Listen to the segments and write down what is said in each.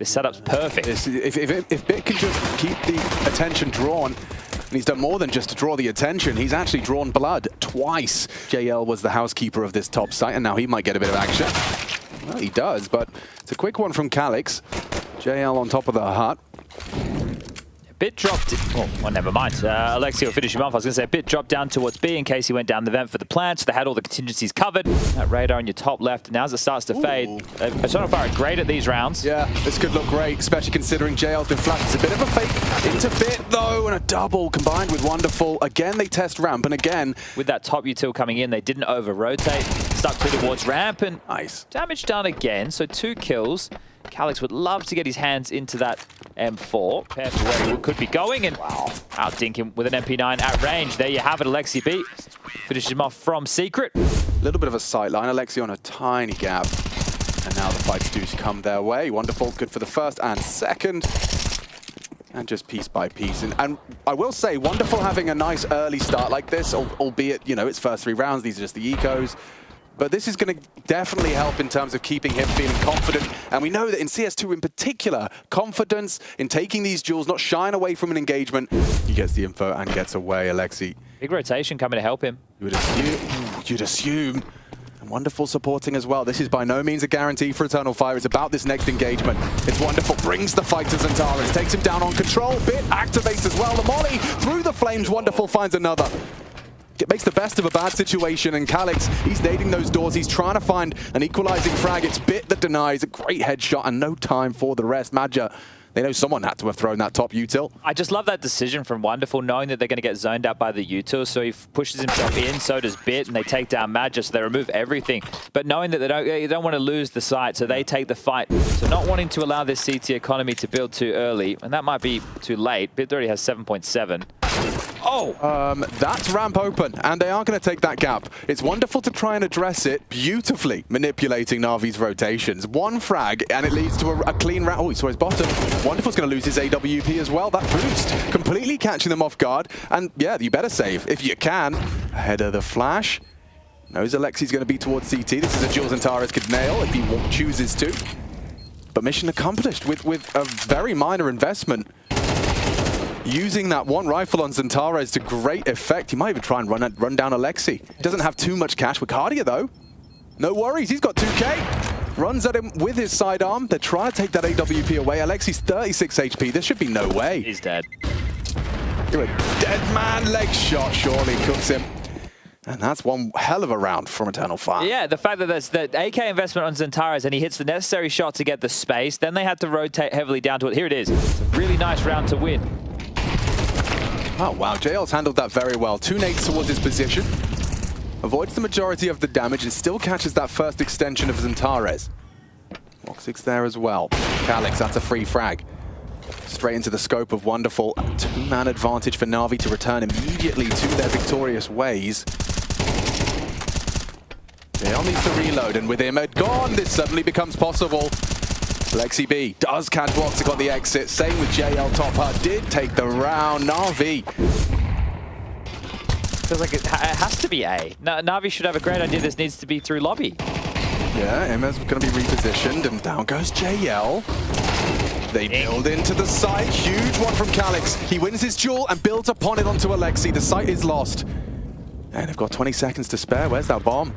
This setup's perfect. If Bit can just keep the attention drawn, and he's done more than just to draw the attention, he's actually drawn blood twice. JL was the housekeeper of this top site, and now he might get a bit of action. Well, he does, but it's a quick one from Calix. JL on top of the hut. Bit dropped. Oh, never mind. Alexi will finish him off. I was going to say, Bit dropped down towards B in case he went down the vent for the plant. So they had all the contingencies covered. That radar on your top left. And now as it starts to fade, Eternal Fire are great at these rounds. Yeah, this could look great, especially considering JL's been flashed. It's a bit of a fake into Bit, though, and a double combined with Wonderful. Again, they test ramp, and again... With that top util coming in, they didn't over-rotate. Stuck towards ramp, and nice. Damage done again. So 2 kills. Calix would love to get his hands into that M4. Prepare for where he could be going, and outdink him with an MP9 at range. There you have it, Alexi B. Finishes him off from Secret. A little bit of a sight line. Alexi on a tiny gap. And now the fights do come their way. Wonderful, good for the first and second. And just piece by piece. And I will say, Wonderful having a nice early start like this, albeit, you know, it's first 3 rounds. These are just the ecos. But this is going to definitely help in terms of keeping him feeling confident. And we know that in CS2 in particular, confidence in taking these duels, not shying away from an engagement. He gets the info and gets away, Alexi. Big rotation coming to help him. You'd assume. And Wonderful supporting as well. This is by no means a guarantee for Eternal Fire. It's about this next engagement. It's Wonderful, brings the fight to XANTARES, takes him down on control. Bit activates as well. The molly through the flames. Wonderful finds another. It makes the best of a bad situation, and Calix, he's nading those doors. He's trying to find an equalizing frag. It's Bit that denies. A great headshot and no time for the rest. Madja, they know someone had to have thrown that top util. I just love that decision from Wonderful, knowing that they're going to get zoned out by the util. So he pushes himself in, so does Bit, and they take down Madja, so they remove everything. But knowing that they don't want to lose the site, so they take the fight. So not wanting to allow this CT economy to build too early, and that might be too late. Bit already has 7.7. Oh! That's ramp open, and they are going to take that gap. It's Wonderful to try and address it, beautifully manipulating Navi's rotations. One frag, and it leads to a clean round. Oh, he saw his bottom. Wonderful's going to lose his AWP as well. That boost, completely catching them off guard. And yeah, you better save, if you can. Ahead of the flash. Knows Alexi's going to be towards CT. This is a duel XANTARES could nail if he chooses to. But mission accomplished with a very minor investment. Using that one rifle on XANTARES to great effect. He might even try and run down Alexi. Doesn't have too much cash. Wicardia, though, no worries. He's got 2K. Runs at him with his sidearm. They're trying to take that AWP away. Alexi's 36 HP. There should be no way. He's dead. You're a dead man leg shot, surely cooks him. And that's one hell of a round from Eternal Fire. Yeah, the fact that there's the AK investment on XANTARES and he hits the necessary shot to get the space. Then they had to rotate heavily down to it. Here it is. It's a really nice round to win. Oh, wow. JL's handled that very well. 2 nades towards his position. Avoids the majority of the damage and still catches that first extension of XANTARES. woxic's there as well. Calix, that's a free frag. Straight into the scope of Wonderful. 2-man advantage for NaVi to return immediately to their victorious ways. JL needs to reload, and with him gone, this suddenly becomes possible. Lexi B does catch woxic on the exit. Same with JL top hut. Did take the round. NaVi. Feels like it has to be A. NaVi should have a great idea. This needs to be through lobby. Yeah, Emma's going to be repositioned, and down goes JL. They build into the site. Huge one from Calix. He wins his duel and builds upon it onto Alexi. The site is lost. And they've got 20 seconds to spare. Where's that bomb?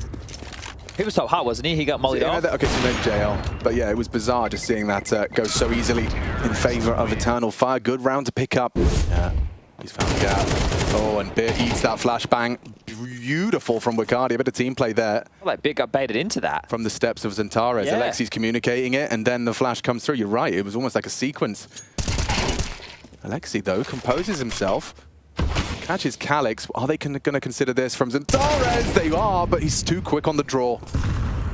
He was top hot, wasn't he? He got mollied off. Okay, so maybe JL. But yeah, it was bizarre just seeing that go so easily in favor of Eternal Fire. Good round to pick up. Yeah, he's found the gap. Oh, and Bit eats that flashbang. Beautiful from Wicardia. A bit of team play there. Well, like Bit got baited into that. From the steps of XANTARES. Yeah. Alexi's communicating it, and then the flash comes through. You're right, it was almost like a sequence. Alexi, though, composes himself. Catches Calix. Are they going to consider this from XANTARES? They are, but he's too quick on the draw.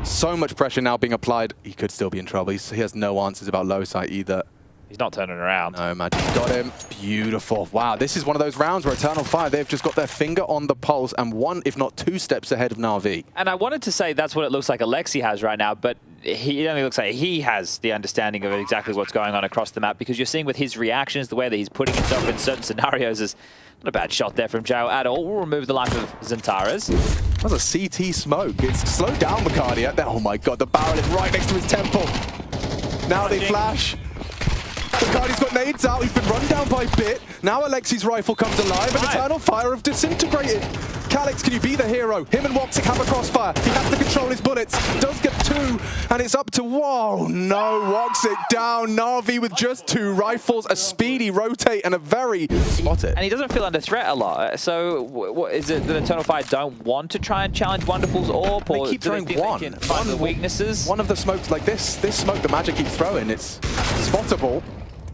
So much pressure now being applied. He could still be in trouble. He has no answers about low side either. He's not turning around. No, Magic's got him. Beautiful. Wow, this is one of those rounds where Eternal Fire, they've just got their finger on the pulse and 1, if not 2 steps ahead of NaVi. And I wanted to say that's what it looks like Alexi has right now, but it only looks like he has the understanding of exactly what's going on across the map, because you're seeing with his reactions, the way that he's putting himself in certain scenarios is not a bad shot there from ZywOo at all. We'll remove the life of XANTARES. That was a CT smoke. It's slowed down Wicardia. Oh my god, the barrel is right next to his temple. Now they flash. Cardi's got nades out. He's been run down by Bit. Now Alexi's rifle comes alive, and Eternal Fire have disintegrated. Calyx, can you be the hero? Him and woxic have a crossfire. He has to control his bullets. Does get 2, and it's up to, whoa, no, woxic down. NaVi with just 2 rifles, a speedy rotate, and a very spotted. And he doesn't feel under threat a lot. So what is it that Eternal Fire don't want to try and challenge Wonderful's AWP? Or they keep throwing one. They can find the weaknesses? One of the smokes, like this smoke the Magic keeps throwing, it's spottable.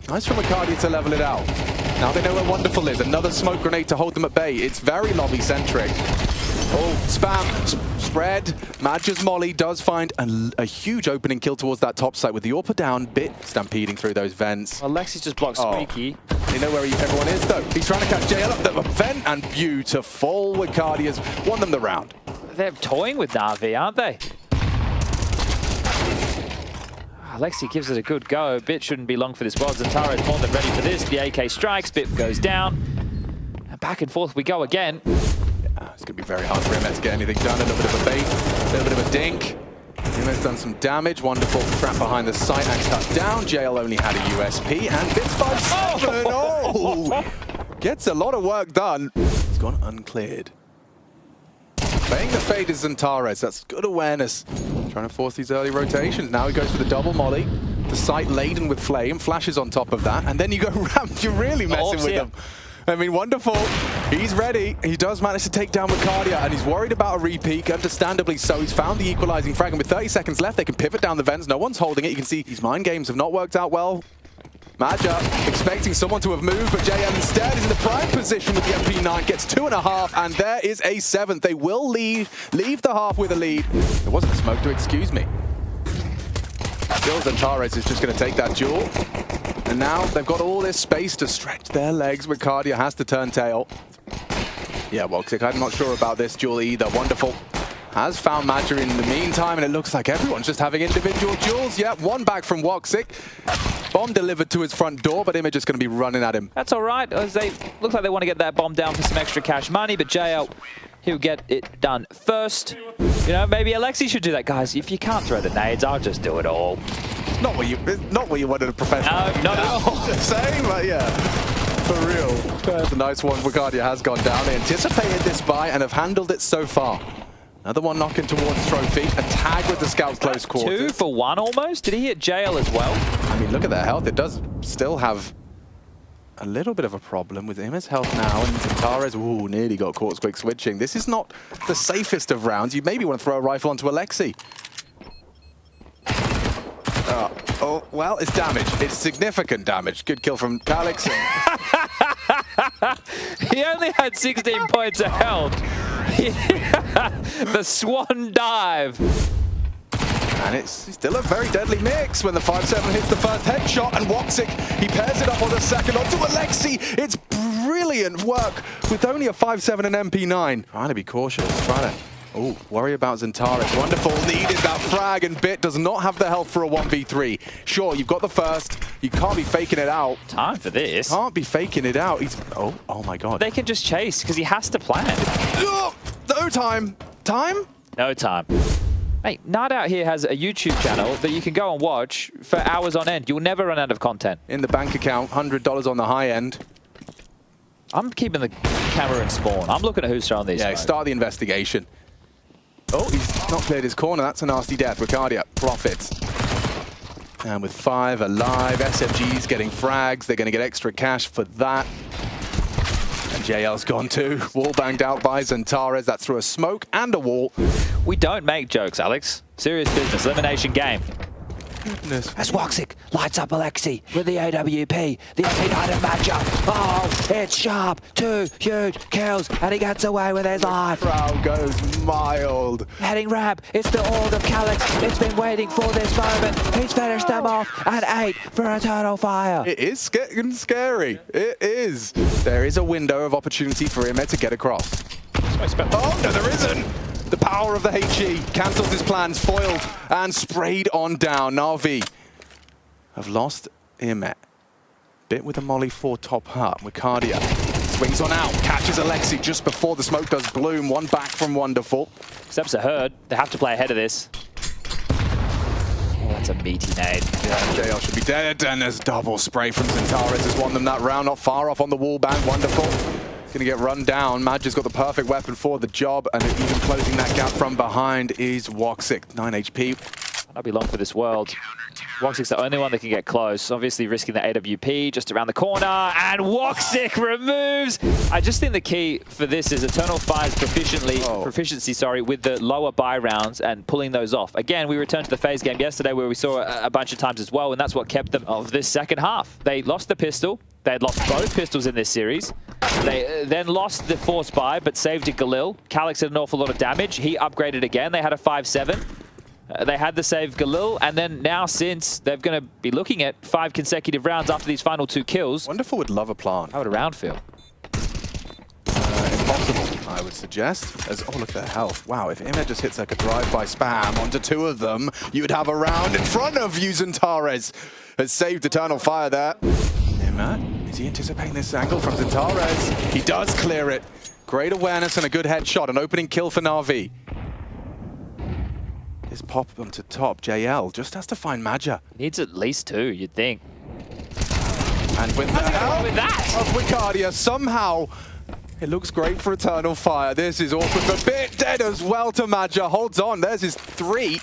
Nice from Acadia to level it out. Now they know where Wonderful is. Another smoke grenade to hold them at bay. It's very lobby-centric. Oh, spam, spread. Madge's Molly does find a huge opening kill towards that top site with the AWP down. Bit stampeding through those vents. Alexis just blocked Squeaky. They know where everyone is, though. He's trying to catch JL up the vent, and beautiful. Wiccardia's won them the round. They're toying with NaVi, aren't they? Alexi gives it a good go. Bit shouldn't be long for this world. XANTARES more than ready for this. The AK strikes. Bit goes down. And back and forth we go again. Yeah, it's going to be very hard for him to get anything done. A little bit of a bait, a little bit of a dink. He's done some damage. Wonderful trap behind the site. Axe cut down. JL only had a USP. And Bit's 5-7. Oh! Gets a lot of work done. It's gone uncleared. Playing the fade is XANTARES. That's good awareness. Trying to force these early rotations. Now he goes for the double molly. The site laden with flame. Flashes on top of that. And then you go ramp. You're really messing with him. I mean, Wonderful. He's ready. He does manage to take down Wiccardia, and he's worried about a repeat, understandably so. He's found the equalizing frag, and with 30 seconds left, they can pivot down the vents. No one's holding it. You can see these mind games have not worked out well. Madja expecting someone to have moved, but JL instead is in the prime position with the MP9, gets 2.5, and there is a 7th. They will leave the half with a lead. There wasn't a smoke to excuse me. Still, XANTARES is just going to take that duel. And now they've got all this space to stretch their legs. Wiccardia has to turn tail. Yeah, woxic, I'm not sure about this duel either. Wonderful has found Madja in the meantime, and it looks like everyone's just having individual duels. Yeah, one back from woxic. Bomb delivered to his front door, but Image is going to be running at him. That's all right, as they look like they want to get that bomb down for some extra cash money, but JL, he'll get it done first. You know, maybe Alexi should do that, guys. If you can't throw the nades, I'll just do it all. Not what you wanted a professional. No, not at all. Same, but yeah, for real. That's a nice one. Wiccardia has gone down. They anticipated this buy and have handled it so far. Another one knocking towards Trophy. A tag with the scout's close quarters. 2 for 1 almost? Did he hit JL as well? I mean, look at their health. It does still have a little bit of a problem with Im's health now. And XANTARES, ooh, nearly got caught quick switching. This is not the safest of rounds. You maybe want to throw a rifle onto Alexi. Oh, well, it's damage. It's significant damage. Good kill from Calyx. He only had 16 points of health. The swan dive. And it's still a very deadly mix when the 5-7 hits the first headshot, and woxic, he pairs it up on the second onto Alexi. It's brilliant work with only a 5-7 and MP9. Trying to be cautious, trying to worry about XANTARES. Wonderful, needed that frag, and Bit does not have the health for a 1v3. Sure, you've got the first. You can't be faking it out. Time for this. Can't be faking it out. He's oh my god. They can just chase because he has to plan. No time. Time? No time. Hey, Nard out here has a YouTube channel that you can go and watch for hours on end. You'll never run out of content. In the bank account, $100 on the high end. I'm keeping the camera in spawn. I'm looking at who's throwing these. Yeah, start the investigation. Oh, he's not cleared his corner. That's a nasty death. Wiccardia profits. And with 5 alive, SMG's getting frags. They're going to get extra cash for that. And JL's gone too. Wall banged out by XANTARES. That's through a smoke and a wall. We don't make jokes, Alex. Serious business. Elimination game. Goodness. As woxic lights up Alexi with the AWP, the MP9 of Madja. Oh, it's sharp. 2 huge kills, and he gets away with his life. Crowd goes mild. Heading ramp, it's the Horde of Calyx. It's been waiting for this moment. He's finished them off, and 8 for Eternal Fire. It is getting scary. It is. There is a window of opportunity for him to get across. Oh, no, there isn't. The power of the HE cancels his plans, foiled and sprayed on down. NaVi have lost Imet. Bit with a molly for top hut. Wiccardia swings on out, catches Alexi just before the smoke does bloom. One back from Wonderful. Steps are heard. They have to play ahead of this. That's a meaty nade. Yeah, JL should be dead, and there's double spray from XANTARES has won them that round. Not far off on the wall bank, wonderful. He's going to get run down. Madge has got the perfect weapon for the job, and even closing that gap from behind is woxic, 9 HP. Not be long for this world. woxic's the only one that can get close. Obviously risking the AWP just around the corner, and woxic removes. I just think the key for this is Eternal Fire's proficiency with the lower buy rounds and pulling those off. Again, we returned to the FaZe game yesterday where we saw a bunch of times as well, and that's what kept them of this second half. They lost the pistol. They had lost both pistols in this series. They then lost the force buy, but saved it Galil. Calyx did an awful lot of damage. He upgraded again. They had a 5-7. They had the save Galil, and then now since they're going to be looking at 5 consecutive rounds after these final 2 kills. Wonderful would love a plant. How would a round feel? Impossible, I would suggest. As, oh, look at their health. Wow, if Image just hits like a drive-by spam onto 2 of them, you would have a round in front of you. XANTARES has saved Eternal Fire there. Image, is he anticipating this angle from XANTARES? He does clear it. Great awareness and a good headshot. An opening kill for NaVi. This pop them to top. JL just has to find Madja. Needs at least 2, you'd think. And with the help of Wicardia, somehow it looks great for Eternal Fire. This is awkward, but Bit dead as well to Madja. Holds on, there's his 3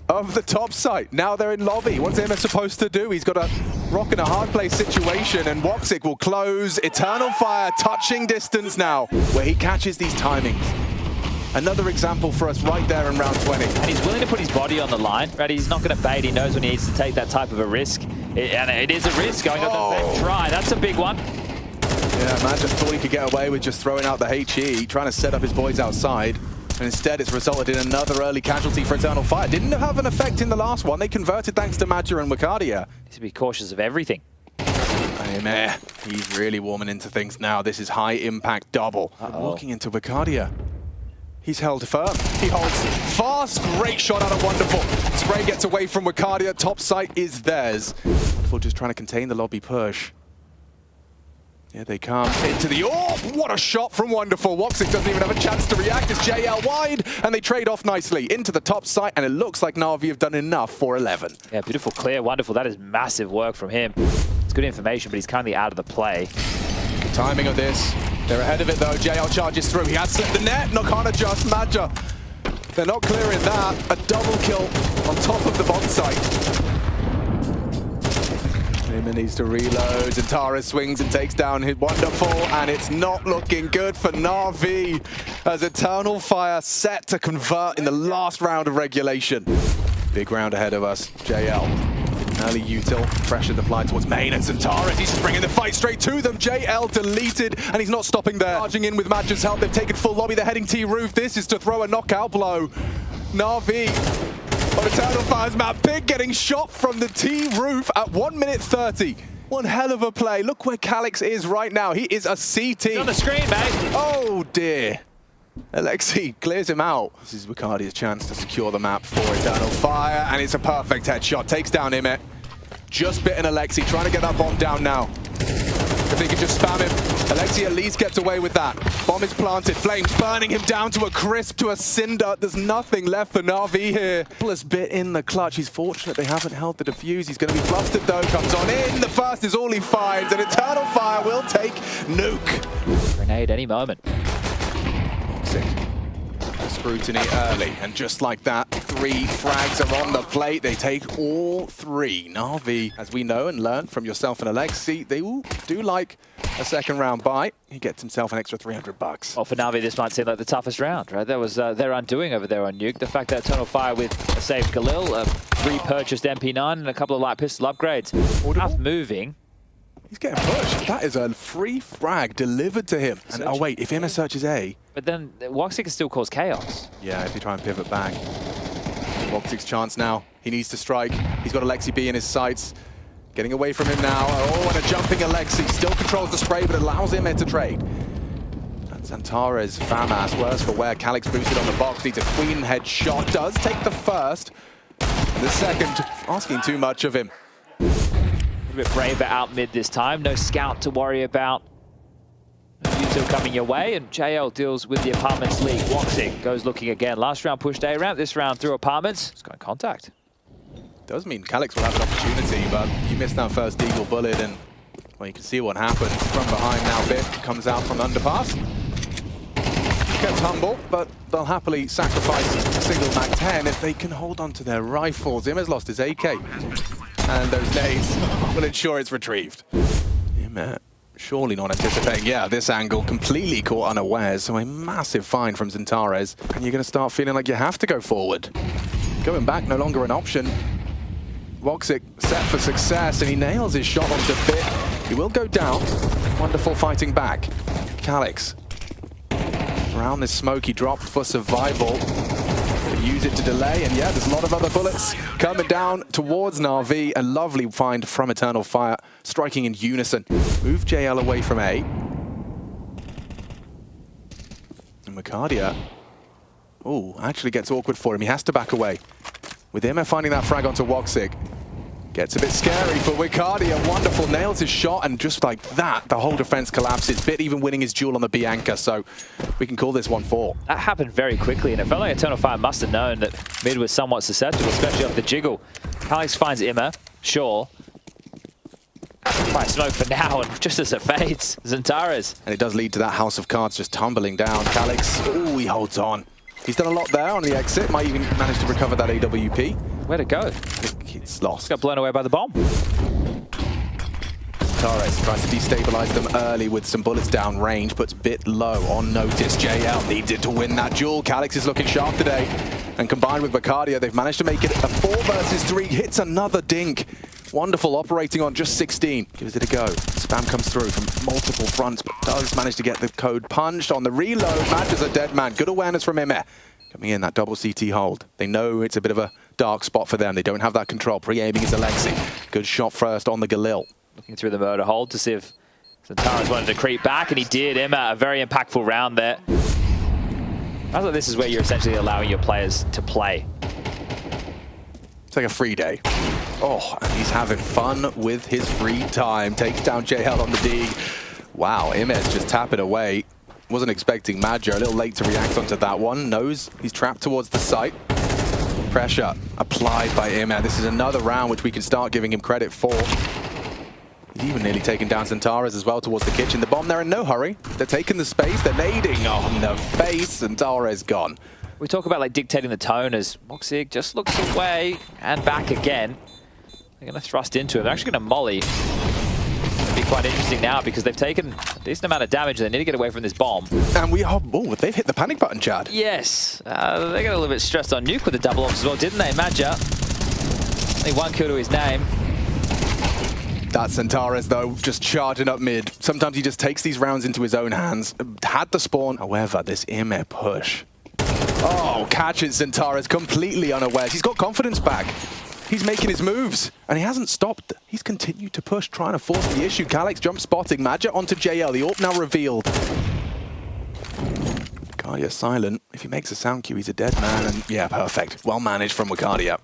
of the top site. Now they're in lobby. What's Emma supposed to do? He's got a rock and a hard play situation, and woxic will close. Eternal Fire touching distance now, where he catches these timings. Another example for us right there in round 20. And he's willing to put his body on the line, right? He's not going to bait. He knows when he needs to take that type of a risk. And it is a risk going on the fifth try. That's a big one. Yeah, man just thought he could get away with just throwing out the HE, trying to set up his boys outside. And instead, it's resulted in another early casualty for Eternal Fire. Didn't have an effect in the last one. They converted thanks to Madja and Wicardia. Needs to be cautious of everything. He's really warming into things now. This is high impact double. Walking into Wicardia. He's held firm. He holds fast. Great shot out of Wonderful. Spray gets away from Wicardia. Top site is theirs. Wonderful just trying to contain the lobby push. Here they come into the orb. What a shot from Wonderful. woxic doesn't even have a chance to react. It's JL wide, and they trade off nicely into the top site, and it looks like NaVi have done enough for 11. Yeah, beautiful clear. Wonderful. That is massive work from him. It's good information, but he's currently out of the play. Good timing of this. They're ahead of it though. JL charges through. He has slipped the net. No, can't adjust. Madja. They're not clearing that. A double kill on top of the bomb site. Nima needs to reload. XANTARES swings and takes down his Wonderful, and it's not looking good for NaVi as Eternal Fire set to convert in the last round of regulation. Big round ahead of us. JL. Early util, pressure applied towards main, and XANTARES, he's just bringing the fight straight to them. JL deleted, and he's not stopping there. Charging in with Madja's help, they've taken full lobby, they're heading T-roof. This is to throw a knockout blow. NaVi on Eternal Fire's map. Big getting shot from the T-roof at 1 minute 30. One hell of a play. Look where Calyx is right now. He is a CT. He's on the screen, mate. Oh dear. Alexi clears him out. This is Wicardia's chance to secure the map for Eternal Fire, and it's a perfect headshot. Takes down Imet. Just bitten Alexi, trying to get that bomb down now. If they could just spam him. Alexi at least gets away with that. Bomb is planted. Flames burning him down to a crisp, to a cinder. There's nothing left for NaVi here. Plus bit in the clutch. He's fortunate they haven't held the defuse. He's going to be flustered though. Comes on in. The first is all he finds, and Eternal Fire will take Nuke. Grenade any moment. Scrutiny early, and just like that, 3 frags are on the plate. They take all 3. NaVi, as we know and learn from yourself and Alexi, they do like a second round buy. He gets himself an extra $300. Well, for NaVi, this might seem like the toughest round, right? That was their undoing over there on Nuke. The fact that Eternal Fire with a saved Galil, a repurchased MP9, and a couple of light pistol upgrades. Enough moving. He's getting pushed. That is a free frag delivered to him. And oh wait, if Emma searches A. But then woxic can still cause chaos. Yeah, if you try and pivot back. woxic's chance now. He needs to strike. He's got Alexi B in his sights. Getting away from him now. Oh, and a jumping Alexi. Still controls the spray, but allows him to trade. And XANTARES, FAMAS, worse for wear. Calyx boosted on the box. Needs a queen headshot. Does take the first. The second, asking too much of him. A bit braver out mid this time. No scout to worry about. Util coming your way, and JL deals with the apartments lead. woxic goes looking again. Last round pushed A ramp, this round through apartments. It's got contact. Does mean Calix will have an opportunity, but you missed that first Eagle bullet, and well, you can see what happens from behind now. Bit comes out from underpass. Gets humble, but they'll happily sacrifice a single Mac-10 if they can hold on to their rifles. Im has lost his AK, and those nades will ensure it's retrieved. Im surely not anticipating, yeah, this angle completely caught unawares, so a massive find from XANTARES, and you're going to start feeling like you have to go forward. Going back, no longer an option. woxic set for success, and he nails his shot onto Bit. He will go down. Wonderful fighting back. Calix. Around this smoke, he dropped for survival. Use it to delay, and yeah, there's a lot of other bullets coming down towards NaVi. A lovely find from Eternal Fire, striking in unison. Move JL away from A. And Mercadia, oh, actually gets awkward for him. He has to back away. With him finding that frag onto woxic. Gets a bit scary for Mercadia. Wonderful, nails his shot, and just like that, the whole defense collapses. Bit even winning his duel on the Bianca, so we can call this 1-4. That happened very quickly, and it felt like Eternal Fire must have known that mid was somewhat susceptible, especially off the jiggle. Calix finds Imma, sure. Try smoke for now, and just as it fades, XANTARES. And it does lead to that house of cards just tumbling down. Calix, oh, he holds on. He's done a lot there on the exit, might even manage to recover that AWP. Where'd it go? It's lost. Got blown away by the bomb. XANTARES tries to destabilize them early with some bullets down range, puts Bit low on notice. JL needs it to win that duel. Calix is looking sharp today. And combined with Mercadia, they've managed to make it a 4 versus 3. Hits another dink. Wonderful, operating on just 16. Gives it a go. Spam comes through from multiple fronts, but does manage to get the code punched on the reload. Match is a dead man. Good awareness from Imma. Coming in, that double CT hold. They know it's a bit of a dark spot for them. They don't have that control. Pre-aiming is Alexi. Good shot first on the Galil. Looking through the murder hold to see if XANTARES wanted to creep back, and he did. Imma, a very impactful round there. I thought this is where you're essentially allowing your players to play. It's like a free day. Oh, and he's having fun with his free time. Takes down JL on the D. Wow, Imma's just tap it away. Wasn't expecting MIBR. A little late to react onto that one. Knows he's trapped towards the site. Pressure applied by Imma. This is another round which we can start giving him credit for. He's even nearly taken down XANTARES as well towards the kitchen. The bomb, they're in no hurry. They're taking the space. They're nading on the face. XANTARES gone. We talk about like dictating the tone as woxic just looks away and back again. They're going to thrust into him. They're actually going to molly. It'll be quite interesting now because they've taken a decent amount of damage. They need to get away from this bomb. And we are, oh, they've hit the panic button, Chad. Yes. They got a little bit stressed on Nuke with the double off as well, didn't they? MIBR. Only 1 kill to his name. That's XANTARES, though, just charging up mid. Sometimes he just takes these rounds into his own hands. Had the spawn. However, this Imma push. Oh, catches XANTARES completely unawares. He's got confidence back. He's making his moves, and he hasn't stopped. He's continued to push, trying to force the issue. Calix jump spotting. MIBR onto JL. The AWP now revealed. Mercadia silent. If he makes a sound cue, he's a dead man. And yeah, perfect. Well managed from Mercadia.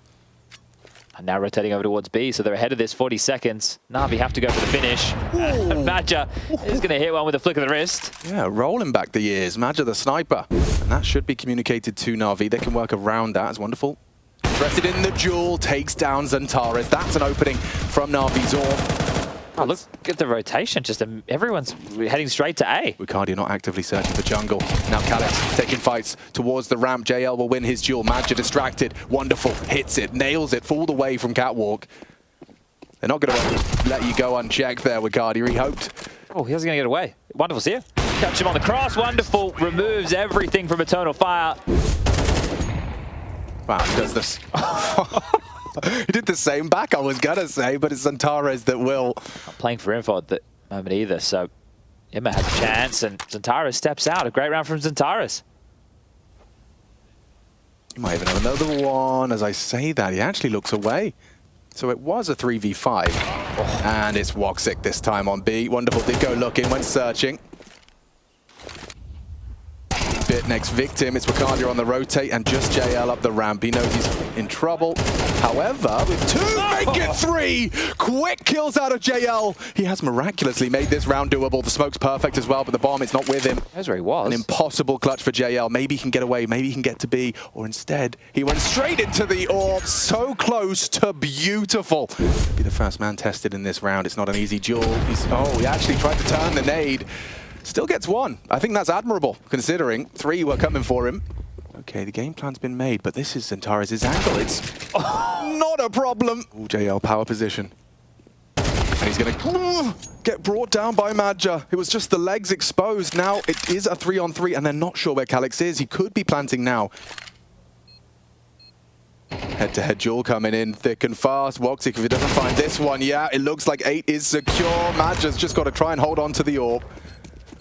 And now rotating over towards B, so they're ahead of this 40 seconds. NaVi have to go for the finish. And MIBR is going to hit one with a flick of the wrist. Yeah, rolling back the years. MIBR the sniper. And that should be communicated to NaVi. They can work around that. It's wonderful. Interested in the duel, takes down XANTARES. That's an opening from NaVi's AWP. Oh, look at the rotation. Just everyone's heading straight to A. Mercadia not actively searching for jungle. Now Calix taking fights towards the ramp. JL will win his duel. MIBR distracted. Wonderful. Hits it. Nails it. All the way from Catwalk. They're not going to let you go unchecked there, Mercadia. He hoped. Oh, he was going to get away. Wonderful steer. Catch him on the cross. Wonderful. Removes everything from Eternal Fire. Wow, he does this. He did the same back, I was going to say, but it's XANTARES that will. Not playing for info at the moment either, so Imma has a chance, and XANTARES steps out. A great round from XANTARES. You might even have another one. As I say that, he actually looks away. So it was a 3v5. Oh. And it's woxic this time on B. Wonderful, did go looking, went searching. Bit Bit next victim. It's Wakadia on the rotate and just JL up the ramp. He knows he's in trouble. However, with 2, make it 3! Quick kills out of JL. He has miraculously made this round doable. The smoke's perfect as well, but the bomb is not with him. That's where he was. An impossible clutch for JL. Maybe he can get away, maybe he can get to B, or instead, he went straight into the orb. So close to beautiful. Be the first man tested in this round. It's not an easy duel. He actually tried to turn the nade. Still gets 1. I think that's admirable, considering 3 were coming for him. Okay, the game plan's been made, but this is XANTARES' angle. It's not a problem. Ooh, JL power position. And he's gonna get brought down by Madja. It was just the legs exposed. Now it is a 3-on-3, and they're not sure where Calix is. He could be planting now. Head-to-head duel coming in thick and fast. woxic, if he doesn't find this one, yeah, it looks like 8 is secure. Madja's just got to try and hold on to the orb.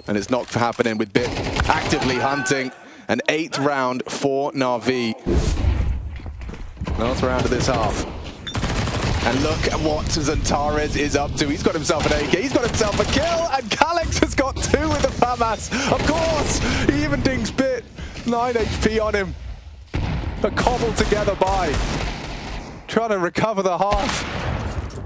And it's not happening with Bit actively hunting. An 8th round for NaVi. Last round of this half. And look at what XANTARES is up to. He's got himself an AK, he's got himself a kill, and Calix has got 2 with the Pyjamas. Of course, he even dings Bit. 9 HP on him. A cobbled together buy. Trying to recover the half.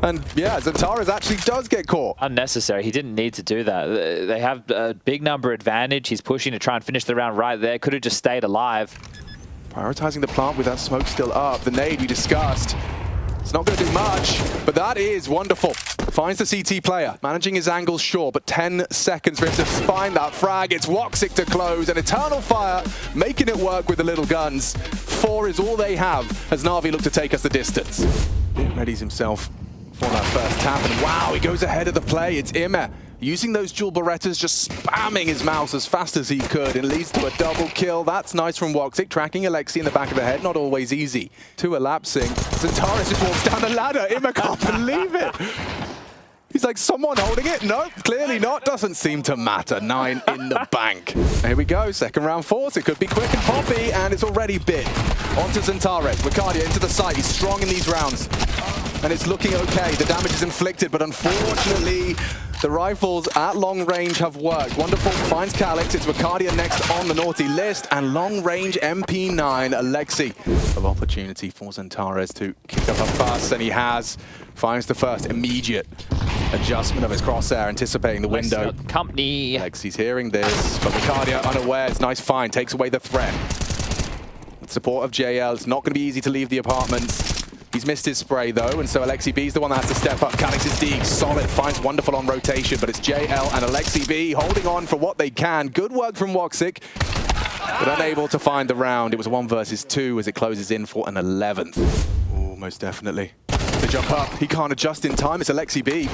And yeah, XANTARES actually does get caught. Unnecessary. He didn't need to do that. They have a big number advantage. He's pushing to try and finish the round right there. Could have just stayed alive. Prioritizing the plant with that smoke still up. The nade we discussed. It's not going to do much, but that is wonderful. Finds the CT player. Managing his angles, sure, but 10 seconds for him to find that frag. It's woxic to close, and Eternal Fire making it work with the little guns. 4 is all they have as NaVi look to take us the distance. Readies himself for that first tap, and wow, he goes ahead of the play. It's IEM using those dual Berettas, just spamming his mouse as fast as he could, and leads to a double kill. That's nice from woxic, tracking Alexi in the back of the head, not always easy. 2 elapsing. XANTARES just walks down the ladder. IEM can't believe it. He's like, someone holding it? No, clearly not. Doesn't seem to matter. 9 in the bank. Here we go, second round force. It could be quick and poppy, and it's already Bit. Onto XANTARES. Wakadia into the site. He's strong in these rounds. And it's looking okay. The damage is inflicted, but unfortunately, the rifles at long range have worked. Wonderful finds Calix. It's Wakadia next on the naughty list, and long range MP9 Alexi. Of opportunity for XANTARES to kick up a fuss, and he has. Finds the first immediate adjustment of his crosshair, anticipating the window. Company. Alexi's hearing this, but Wakadia unaware. It's nice find, takes away the threat. With support of JL, it's not going to be easy to leave the apartments. He's missed his spray though, and so Alexi B's the one that has to step up. Calix's dig, solid, finds wonderful on rotation, but it's JL and Alexi B holding on for what they can. Good work from woxic, but unable to find the round. It was a 1 versus 2 as it closes in for an 11th. Oh, most definitely. The jump up, he can't adjust in time. It's Alexi B.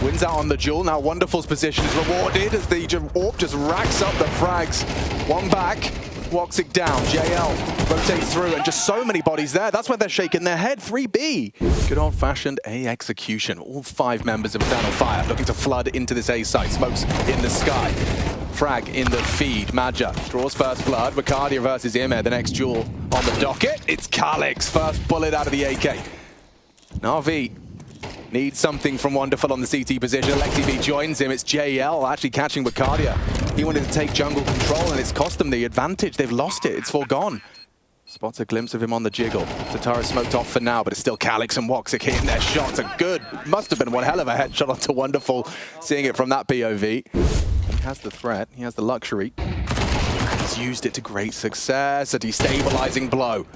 Wins out on the duel. Now Wonderful's position is rewarded as the AWP just racks up the frags. 1 back. woxic down, JL rotates through, and just so many bodies there. That's why they're shaking their head. 3B. Good old-fashioned A execution. All 5 members of Eternal Fire looking to flood into this A site. Smokes in the sky. Frag in the feed. Madja draws first blood. Wakadia versus IEM, the next duel on the docket. It's Calix. First bullet out of the AK. NaVi needs something from Wonderful on the CT position. Alexi B joins him. It's JL actually catching Wakadia. He wanted to take jungle control, and it's cost them the advantage. They've lost it. It's foregone. Spots a glimpse of him on the jiggle. XANTARES smoked off for now, but it's still Calix and woxic hitting their shots. A good, must have been one hell of a headshot onto Wonderful, seeing it from that POV. He has the threat. He has the luxury. And he's used it to great success. A destabilizing blow.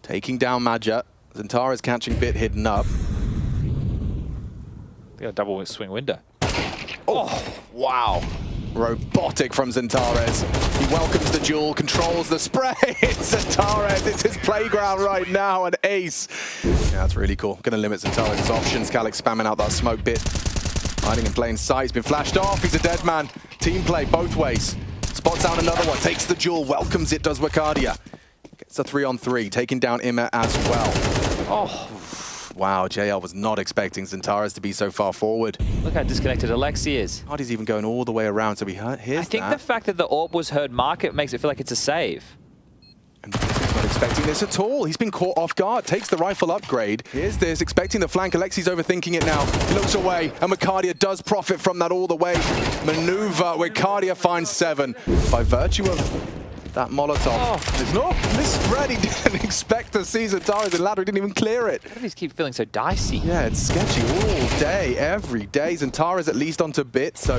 Taking down Madja. XANTARES catching Bit hidden up. They got a double swing window. Oh, wow. Robotic from XANTARES. He welcomes the duel, controls the spray. It's XANTARES. It's his playground right now, an ace. Yeah, that's really cool. Gonna limit XANTARES' options. Calix spamming out that smoke bit. Hiding in plain sight. He's been flashed off. He's a dead man. Team play both ways. Spots out another one. Takes the duel. Welcomes it, does Wakadia. Gets a 3-on-3. Taking down IEM as well. Oh. Wow, JL was not expecting XANTARES to be so far forward. Look how disconnected Alexi is. Hardy's even going all the way around, so he hears that. I think the fact that the AWP was heard market makes it feel like it's a save. And he's not expecting this at all. He's been caught off guard, takes the rifle upgrade. Here's this, expecting the flank. Alexi's overthinking it now. He looks away, and Wakadia does profit from that all the way. Maneuver, Wakadia finds 7. By virtue of That Molotov. Oh. It's not spread. He didn't expect to see XANTARES and ladder. He didn't even clear it. How do these keep feeling so dicey? Yeah, it's sketchy all day, every day. XANTARES at least onto bit, so...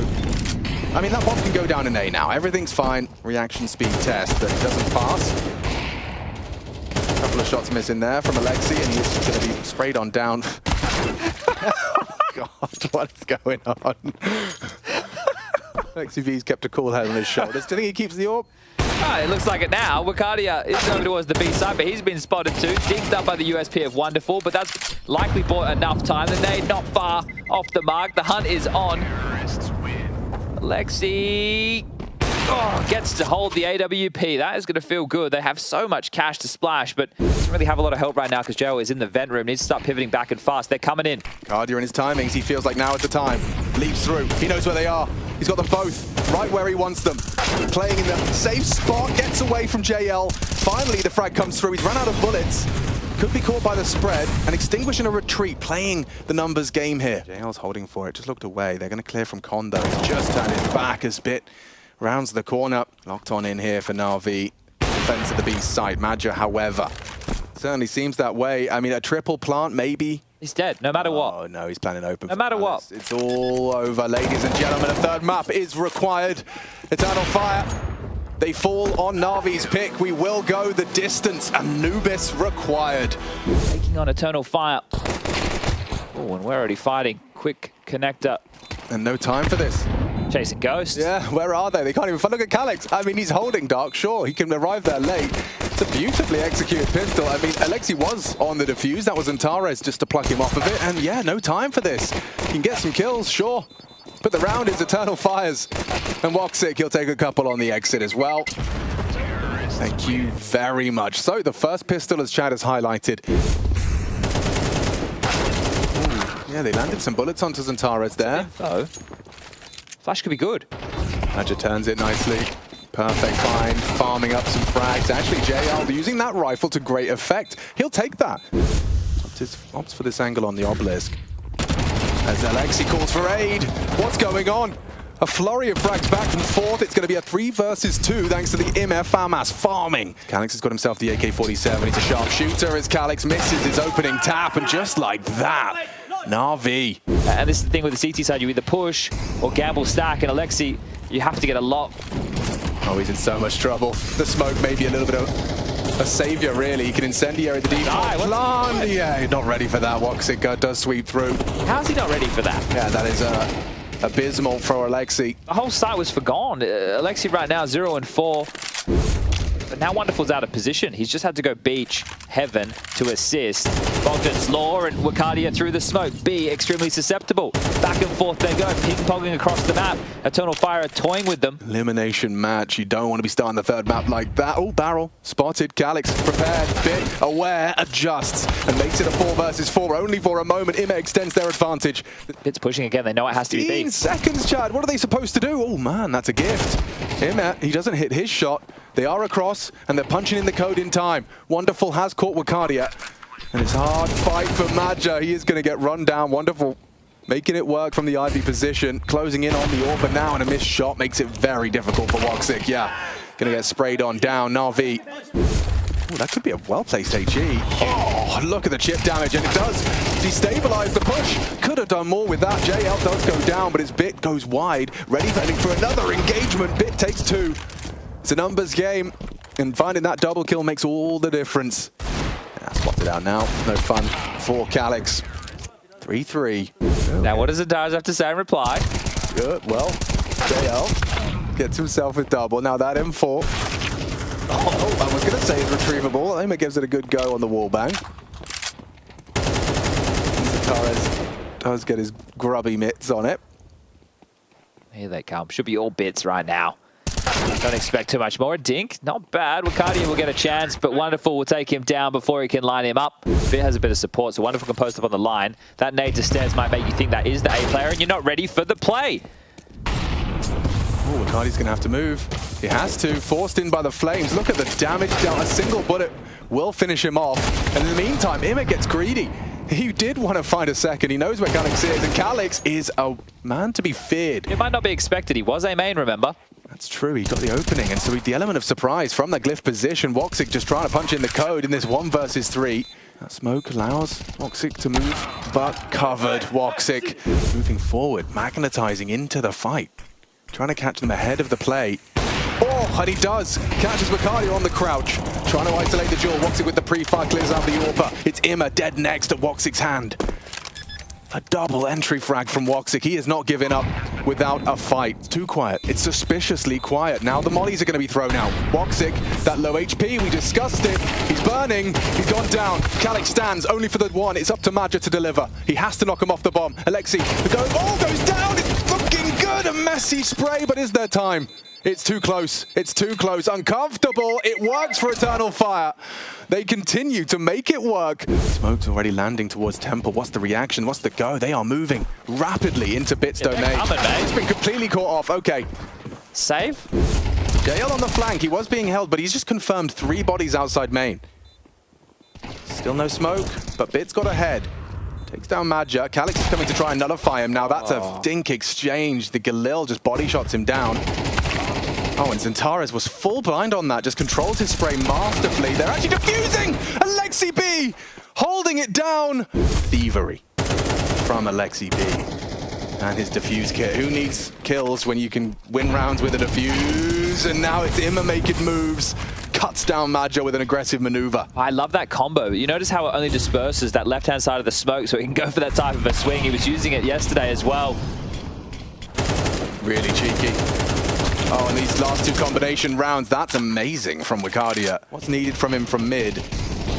I mean, that bomb can go down an A now. Everything's fine. Reaction speed test, but it doesn't pass. A couple of shots missing there from Alexi, and he's going to be sprayed on down. Oh, God, what is going on? Alexi V's kept a cool head on his shoulders. Do you think he keeps the AWP? Oh, it looks like it now. woxic is over towards the B side, but he's been spotted too. Dinked up by the USP of Wonderful, but that's likely bought enough time. The nade not far off the mark. The hunt is on. Alexi gets to hold the AWP. That is going to feel good. They have so much cash to splash, but doesn't really have a lot of help right now because ZywOo is in the vent room. Needs to start pivoting back and fast. They're coming in. Guardia in his timings. He feels like now is the time. Leaps through. He knows where they are. He's got them both right where he wants them. Playing in the safe spot. Gets away from JL. Finally, the frag comes through. He's run out of bullets. Could be caught by the spread and extinguishing a retreat, playing the numbers game here. JL's holding for it, just looked away. They're going to clear from Kondo. He's just turned his back as Bit rounds the corner. Locked on in here for NaVi. Defense of the B site. Madja, however, certainly seems that way. I mean, a triple plant, maybe. He's dead, no matter what. Oh, no, he's planning open. No matter what. It's all over, ladies and gentlemen. A third map is required. Eternal Fire. They fall on NaVi's pick. We will go the distance. Anubis required. Taking on Eternal Fire. Oh, and we're already fighting. Quick connector. And no time for this. Chasing Ghost. Yeah, where are they? They can't even... Look at Calix. I mean, he's holding Dark. Sure, he can arrive there late. It's a beautifully executed pistol. I mean, Alexi was on the defuse. That was XANTARES just to pluck him off of it. And yeah, no time for this. He can get some kills, sure. But the round is Eternal Fires. And woxic, he'll take a couple on the exit as well. Thank you very much. So the first pistol, as Chad has highlighted. Ooh, yeah, they landed some bullets onto XANTARES there. So, Flash could be good. Madja turns it nicely. Perfect find, farming up some frags. Actually, JL using that rifle to great effect. He'll take that. Opts for this angle on the obelisk. As Alexi calls for aid. What's going on? A flurry of frags back and forth. It's going to be a 3 versus 2 thanks to the IEM FAMAS farming. Calix has got himself the AK-47. He's a sharp shooter as Calix misses his opening tap. And just like that, NaVi. And this is the thing with the CT side. You either push or gamble stack. And Alexi, you have to get a lot. Oh, he's in so much trouble. The smoke may be a little bit of a savior, really. He can incendiary the default plan. Yeah, not ready for that. woxic does sweep through. How's he not ready for that? Yeah, that is abysmal for Alexi. The whole site was forgone. Alexi right now 0 and 4. But now Wonderful's out of position. He's just had to go beach heaven to assist. Bogdan's Law and woxic through the smoke. B extremely susceptible. Back and forth they go, ping-ponging across the map. Eternal Fire are toying with them. Elimination match. You don't want to be starting the third map like that. Oh, barrel. Spotted. Calix prepared. Bit aware. Adjusts. And makes it a 4 versus 4. Only for a moment. IEM extends their advantage. Bit's pushing again. They know it has to be 15 B. seconds, Chad. What are they supposed to do? Oh, man, that's a gift. IEM, he doesn't hit his shot. They are across, and they're punching in the code in time. Wonderful has caught woxic. And it's a hard fight for Madja. He is going to get run down. Wonderful making it work from the Ivy position. Closing in on the AWP now, and a missed shot makes it very difficult for woxic. Yeah, going to get sprayed on down. NaVi. Oh, that could be a well-placed HE. Oh, look at the chip damage, and it does destabilize the push. Could have done more with that. JL does go down, but his Bit goes wide. Ready for another engagement. Bit takes 2. It's a numbers game, and finding that double kill makes all the difference. Yeah, spotted out now. No fun for Calix. 3-3. Now, what does XANTARES have to say in reply? Good. Well, JL gets himself a double. Now that M4. Oh, I was going to say it's retrievable. IEM gives it a good go on the wallbang. XANTARES does get his grubby mitts on it. Here they come. Should be all bits right now. Don't expect too much more. Dink, not bad. woxic will get a chance, but Wonderful will take him down before he can line him up. Bit has a bit of support, so Wonderful can post up on the line. That nade to stairs might make you think that is the A player, and you're not ready for the play. Oh, wokic's going to have to move. He has to. Forced in by the flames. Look at the damage down. A single bullet will finish him off. And in the meantime, IEM gets greedy. He did want to find a second. He knows where Calix is, and Calix is a man to be feared. It might not be expected. He was A main, remember? That's true, he got the opening, and so the element of surprise from the glyph position. woxic just trying to punch in the code in this 1 versus 3. That smoke allows woxic to move, but covered. woxic moving forward, magnetizing into the fight. Trying to catch them ahead of the play. Oh, and he does. Catches Wicardia on the crouch. Trying to isolate the duel. woxic with the pre-fire clears out the AWPer. It's Imma dead next at woxic's hand. A double entry frag from woxic. He is not giving up without a fight. It's too quiet. It's suspiciously quiet. Now the mollies are going to be thrown out. woxic, that low HP, we discussed it. He's burning. He's gone down. Calix stands only for the one. It's up to Maja to deliver. He has to knock him off the bomb. Alexi, goes down. It's looking good. A messy spray, but is there time? It's too close. It's too close. Uncomfortable. It works for Eternal Fire. They continue to make it work. Smoke's already landing towards Temple. What's the reaction? What's the go? They are moving rapidly into Bit's domain. It's been completely caught off. Okay. Save? JL on the flank. He was being held, but he's just confirmed 3 bodies outside main. Still no smoke, but Bit's got ahead. Takes down Maja. Calix is coming to try and nullify him. Now that's a dink exchange. The Galil just body shots him down. Oh, and XANTARES was full blind on that, just controls his spray masterfully. They're actually defusing! Alexi B holding it down! Thievery from Alexi B. And his defuse kit. Who needs kills when you can win rounds with a defuse? And now it's Imma making moves. Cuts down Maja with an aggressive maneuver. I love that combo. You notice how it only disperses that left-hand side of the smoke so he can go for that type of a swing. He was using it yesterday as well. Really cheeky. Oh, and these last 2 combination rounds, that's amazing from Wicardia. What's needed from him from mid?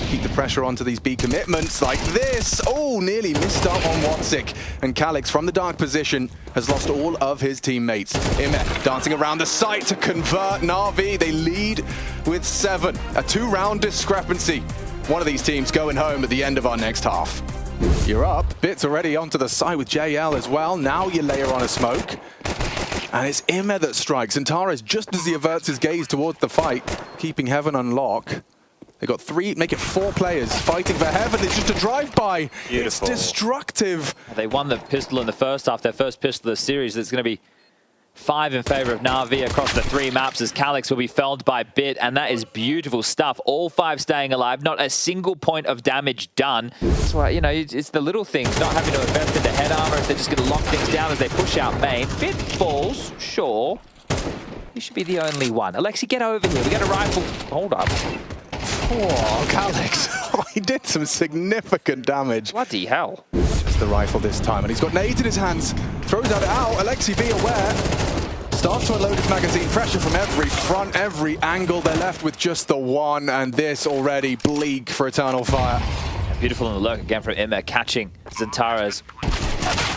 Keep the pressure onto these B commitments like this. Oh, nearly missed out on woxic. And Calix from the dark position has lost all of his teammates. Imma dancing around the site to convert NaVi. They lead with 7. A 2-round discrepancy. One of these teams going home at the end of our next half. You're up. Bit's already onto the side with JL as well. Now you layer on a smoke. And it's Imma that strikes. XANTARES, just as he averts his gaze towards the fight, keeping Heaven on lock. They got 3, make it 4 players fighting for Heaven. It's just a drive-by. It's destructive. They won the pistol in the first half, their first pistol of the series. It's going to be 5 in favor of NaVi across the 3 maps as Calix will be felled by Bit, and that is beautiful stuff. All 5 staying alive, not a single point of damage done. That's why, you know, it's the little things, not having to invest into head armor if they're just going to lock things down as they push out main. Bit falls, sure. He should be the only one. Alexi, get over here. We got a rifle. Hold up. Oh, Calix. He did some significant damage. Bloody hell. Just the rifle this time, and he's got nades in his hands. Throws that out. Alexi, be aware. Starts to unload his magazine. Pressure from every front, every angle. They're left with just the one, and this already bleak for Eternal Fire. Beautiful in the lurk again from Imma, catching XANTARES.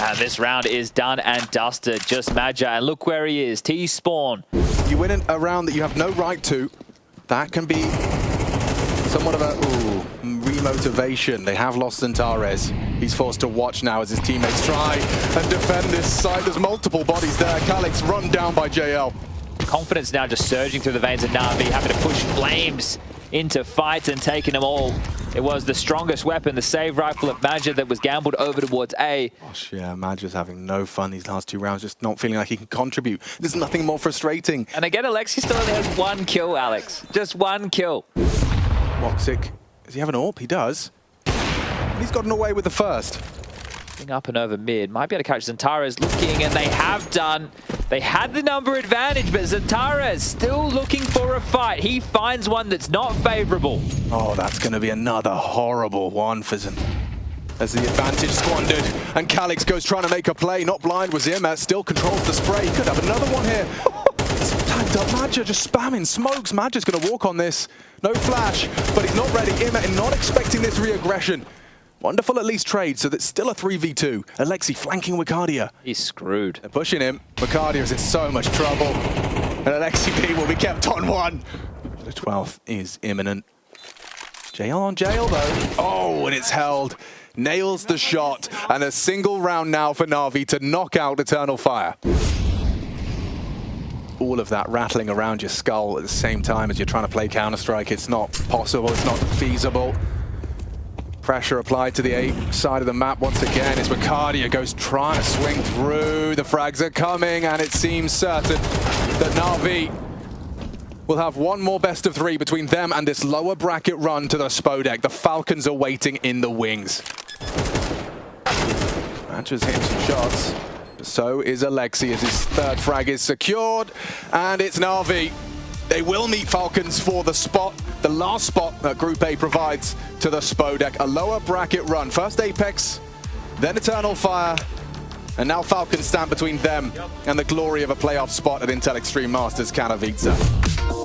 And this round is done and dusted. Just Maja, and look where he is. T-spawn. You win a round that you have no right to. That can be somewhat of a remotivation. They have lost XANTARES. He's forced to watch now as his teammates try and defend this side. There's multiple bodies there. Calix run down by JL. Confidence now just surging through the veins of NaVi, having to push flames into fights and taking them all. It was the strongest weapon, the save rifle of Maja, that was gambled over towards A. Gosh, yeah, Maja's having no fun these last 2 rounds, just not feeling like he can contribute. There's nothing more frustrating. And again, Alexi still only has 1 kill, Alex. Just 1 kill. woxic, does he have an AWP? He does. He's gotten away with the first. Up and over mid. Might be able to catch XANTARES looking, and they have done. They had the number advantage, but XANTARES still looking for a fight. He finds one that's not favorable. Oh, that's going to be another horrible one for Zan. As the advantage squandered, and Calix goes trying to make a play. Not blind was Imma, still controls the spray. He could have another one here. It's tagged up Maja, just spamming smokes. Maja's going to walk on this. No flash, but he's not ready. Imma not expecting this re-aggression. Wonderful at least trade, so that's still a 3v2. Alexi flanking Wicardia. He's screwed. They're pushing him. Wicardia is in so much trouble. And Alexi P will be kept on 1. The 12th is imminent. JL on jail though. Oh, and it's held. Nails the shot. And a single round now for NaVi to knock out Eternal Fire. All of that rattling around your skull at the same time as you're trying to play Counter-Strike. It's not possible, it's not feasible. Pressure applied to the A side of the map once again. It's Wicardia goes trying to swing through. The frags are coming, and it seems certain that NaVi will have one more best of 3 between them and this lower bracket run to the Spodek. The Falcons are waiting in the wings. Mantra's hitting some shots. So is Alexi as his third frag is secured. And it's NaVi. They will meet Falcons for the spot. The last spot that Group A provides to the Spodek. A lower bracket run. First Apex, then Eternal Fire. And now Falcons stand between them and the glory of a playoff spot at Intel Extreme Masters Katowice.